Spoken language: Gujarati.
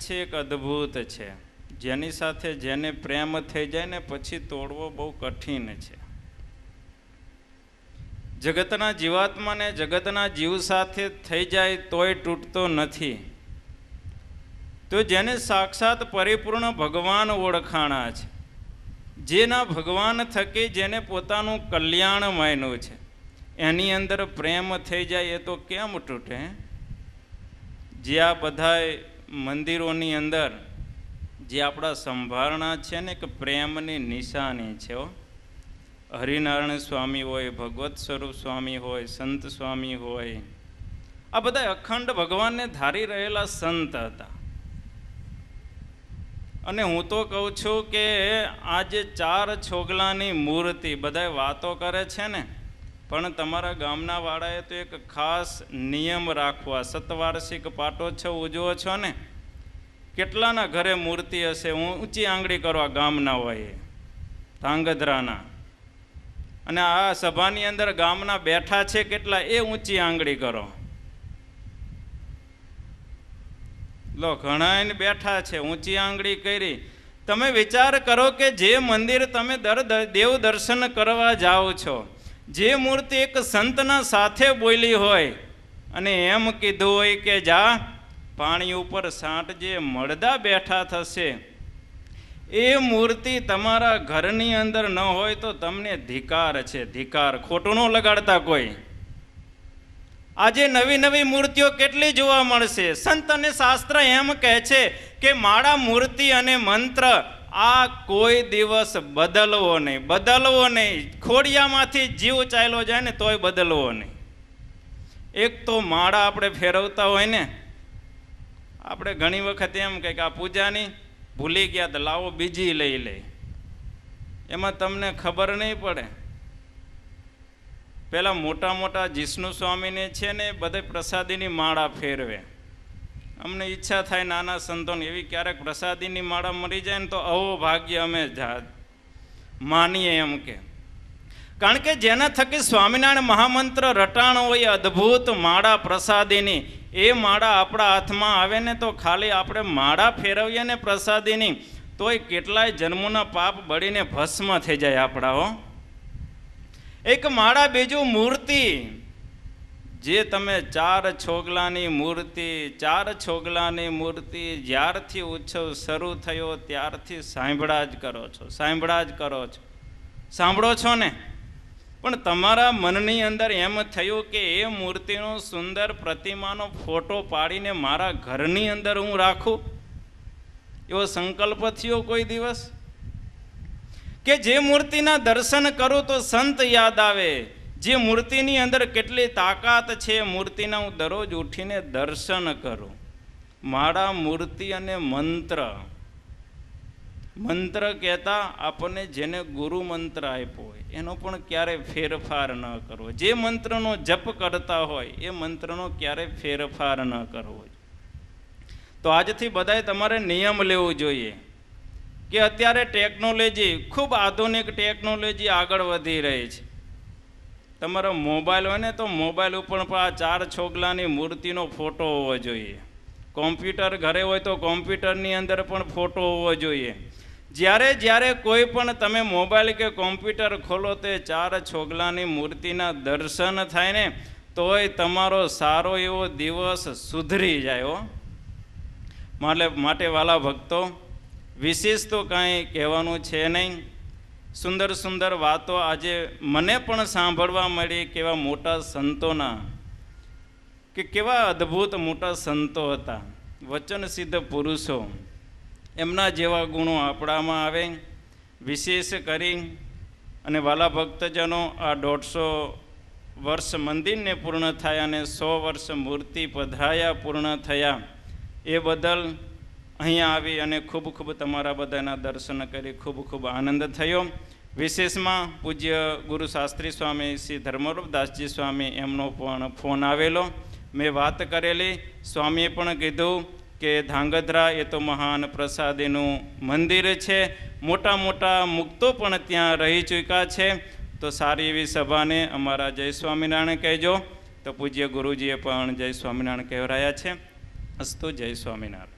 છે એક અદ્ભુત છે, જેની સાથે જેને પ્રેમ થઈ જાય ને પછી તોડવો બહુ કઠિન છે. જગતના જીવાત્માને જગતના જીવ સાથે થઈ જાય તોય તૂટતો નથી. તો જેને સાક્ષાત પરિપૂર્ણ ભગવાન ઓળખાણા છે, જેના ભગવાન થકી જેને પોતાનું કલ્યાણ માન્યું છે, એની અંદર પ્રેમ થઈ જાય એ તો કેમ તૂટે? જે આ બધા મંદિરોની અંદર જે આપણા સંભારણા છે ને કે પ્રેમની નિશાની છે. હરિનારાયણ સ્વામી હોય, ભગવત સ્વરૂપ સ્વામી હોય, સંત સ્વામી હોય, આ બધા અખંડ ભગવાનને ધારી રહેલા સંત હતા. અને હું તો કહું છું કે આ જે 4 છોગલાની મૂર્તિ બધા વાતો કરે છે ને, પણ તમારા ગામના વાળાએ તો એક ખાસ નિયમ રાખવા. સતવાર્ષિક પાટોત્સવ ઉજવો છો ને, કેટલાના ઘરે મૂર્તિ હશે? હું ઊંચી આંગળી કરવા ગામના હોય ધાંગધ્રાના, અને આ સભાની અંદર ગામના બેઠા છે કેટલા, એ ઊંચી આંગળી કરો. લો, ઘણા બેઠા છે, ઊંચી આંગળી કરી. તમે વિચાર કરો કે જે મંદિર તમે દેવ દર્શન કરવા જાઓ છો, જે મૂર્તિ એક સંતના સાથે બોલી હોય અને એમ કીધું હોય કે જા પાણી ઉપર સાંટ જે મળદા બેઠા થશે, એ મૂર્તિ તમારા ઘરની અંદર ન હોય તો તમને ધિકાર છે, ધિકાર. ખોટું ન લગાડતા કોઈ. આજે નવી નવી મૂર્તિઓ કેટલી જોવા મળશે. સંત અને શાસ્ત્ર એમ કહે છે કે માળા, મૂર્તિ અને મંત્ર આ કોઈ દિવસ બદલવો નહીં, બદલવો નહીં. ખોડિયામાંથી જીવ ચાલ્યો જાય ને તોય બદલવો નહીં. એક તો માળા આપણે ફેરવતા હોય ને, આપણે ઘણી વખત એમ કહે કે આ પૂજાની ભૂલી ગયા તો લાવો બીજી લઈ લે. એમાં તમને ખબર નહીં પડે. પેલા મોટા મોટા જીષ્ણુ સ્વામીને છે ને બધે પ્રસાદીની માળા ફેરવે. અમને ઈચ્છા થાય નાના સંતોને એવી ક્યારેક પ્રસાદીની માળા મળી જાય ને તો અવો ભાગ્ય અમે માનીએ એમ કે. કારણ કે જેના થકી સ્વામિનારાયણ મહામંત્ર રટાણ હોય અદ્ભુત માળા પ્રસાદીની, એ માળા આપણા હાથમાં આવે ને તો ખાલી આપણે માળા ફેરવીએ ને પ્રસાદીની તોય કેટલાય જન્મોના પાપ બળીને ભસ્મ થઈ જાય આપણા. એક માળા, બીજું મૂર્તિ. જે તમે 4 છોગલાની મૂર્તિ, 4 છોગલાની મૂર્તિ જ્યારથી ઉત્સવ શરૂ થયો ત્યારથી સાંભળા જ કરો છો, સાંભળા જ કરો છો, સાંભળો છો ને. પણ તમારા મનની અંદર એમ થયું કે એ મૂર્તિનો સુંદર પ્રતિમાનો ફોટો પાડીને મારા ઘરની અંદર હું રાખું, એવો સંકલ્પ થયો કોઈ દિવસ? કે જે મૂર્તિના દર્શન કરું તો સંત યાદ આવે, જે મૂર્તિની અંદર કેટલી તાકાત છે, મૂર્તિના હું દરરોજ ઉઠીને દર્શન કરું. માળા, મૂર્તિ અને મંત્ર. મંત્ર કહેતા આપણને જેને ગુરુ મંત્ર આપ્યો હોય એનો પણ ક્યારેય ફેરફાર ન કરવો. જે મંત્રનો જપ કરતા હોય એ મંત્રનો ક્યારેય ફેરફાર ન કરવો. તો આજથી બધાએ તમારે નિયમ લેવો જોઈએ કે અત્યારે ટેકનોલોજી, ખૂબ આધુનિક ટેકનોલોજી આગળ વધી રહી છે. તમારો મોબાઈલ હોય ને તો મોબાઈલ ઉપર પણ આ 4 છોગલાની મૂર્તિનો ફોટો હોવો જોઈએ. કોમ્પ્યુટર ઘરે હોય તો કોમ્પ્યુટરની અંદર પણ ફોટો હોવો જોઈએ. જ્યારે જ્યારે કોઈ પણ તમે મોબાઈલ કે કોમ્પ્યુટર ખોલો તો 4 છોગલાની મૂર્તિના દર્શન થાય ને તોય તમારો સારો એવો દિવસ સુધરી જાય. માટે વાલા ભક્તો, વિશેષ તો કાંઈ કહેવાનું છે નહીં. સુંદર સુંદર વાતો આજે મને પણ સાંભળવા મળી. કેવા મોટા સંતોના, કે કેવા અદ્ભુત મોટા સંતો હતા, વચન સિદ્ધ પુરુષો. એમના જેવા ગુણો આપણામાં આવે. વિશેષ કરી અને વાલા ભક્તજનો, આ 150 વર્ષ મંદિરને પૂર્ણ થયા અને 100 વર્ષ મૂર્તિ પધરાયા પૂર્ણ થયા, એ બદલ અહીંયા આવી અને ખૂબ ખૂબ તમારા બધાના દર્શન કરી ખૂબ ખૂબ આનંદ થયો. વિશેષમાં પૂજ્ય ગુરુ શાસ્ત્રી સ્વામી શ્રી ધર્મરૂપદાસજી સ્વામી, એમનો પણ ફોન આવેલો. મેં વાત કરેલી. સ્વામીએ પણ કીધું કે ધાંગધ્રા એ તો મહાન પ્રસાદીનું મંદિર છે, મોટા મોટા મુક્તો પણ ત્યાં રહી ચૂક્યા છે. તો સારી એવી સભાને અમારા જય સ્વામિનારાયણ કહેજો. તો પૂજ્ય ગુરુજીએ પણ જય સ્વામિનારાયણ કહેવરાયા છે. અસ્તુ. જય સ્વામિનારાયણ.